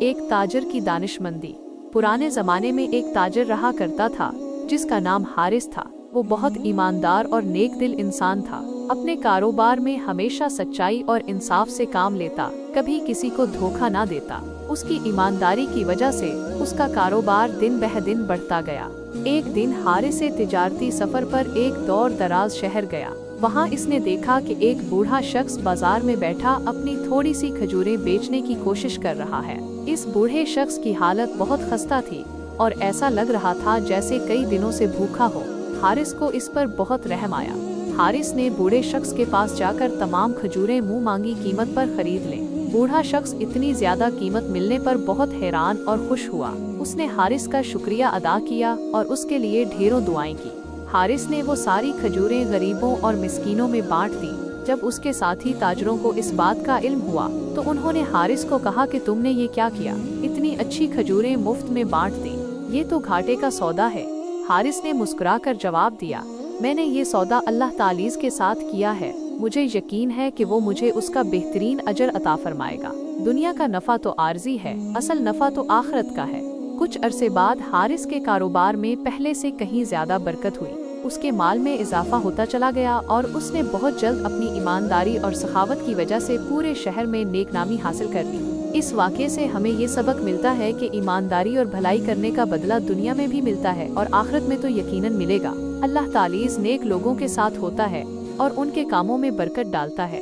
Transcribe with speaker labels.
Speaker 1: एक ताजर की दानिशमंदी। पुराने जमाने में एक ताजर रहा करता था जिसका नाम हारिस था। वो बहुत ईमानदार और नेक दिल इंसान था। अपने कारोबार में हमेशा सच्चाई और इंसाफ से काम लेता, कभी किसी को धोखा ना देता। उसकी ईमानदारी की वजह से उसका कारोबार दिन बह दिन बढ़ता गया। एक दिन हारिस से तिजारती सफर पर एक दूर दराज शहर गया। वहाँ इसने देखा कि एक बूढ़ा शख्स बाजार में बैठा अपनी थोड़ी सी खजूरें बेचने की कोशिश कर रहा है। इस बूढ़े शख्स की हालत बहुत खस्ता थी और ऐसा लग रहा था जैसे कई दिनों से भूखा हो। हारिस को इस पर बहुत रहम आया। हारिस ने बूढ़े शख्स के पास जाकर तमाम खजूरें मुंह मांगी कीमत पर खरीद लें। बूढ़ा शख्स इतनी ज्यादा कीमत मिलने पर बहुत हैरान और खुश हुआ। उसने हारिस का शुक्रिया अदा किया और उसके लिए ढेरों दुआएं की। हारिस ने वो सारी खजूरें गरीबों और मिस्कीनों में बांट दी। जब उसके साथी ताजरों को इस बात का इल्म हुआ तो उन्होंने हारिस को कहा कि तुमने ये क्या किया, इतनी अच्छी खजूरें मुफ्त में बांट दी, ये तो घाटे का सौदा है। हारिस ने मुस्कुराकर जवाब दिया, मैंने ये सौदा अल्लाह तालीज़ के साथ किया है। मुझे यकीन है कि वो मुझे उसका बेहतरीन अजर अता फरमाएगा। दुनिया का नफा तो आर्जी है, असल नफा तो आखिरत का है। कुछ अरसे बाद हारिस के कारोबार में पहले से कहीं ज्यादा बरकत हुई। उसके माल में इजाफा होता चला गया और उसने बहुत जल्द अपनी ईमानदारी और सखावत की वजह से पूरे शहर में नेकनामी हासिल कर ली। इस वाक़े से हमें ये सबक मिलता है कि ईमानदारी और भलाई करने का बदला दुनिया में भी मिलता है और आखिरत में तो यकीनन मिलेगा। अल्लाह तालीज़ नेक लोगों के साथ होता है और उनके कामों में बरकत डालता है।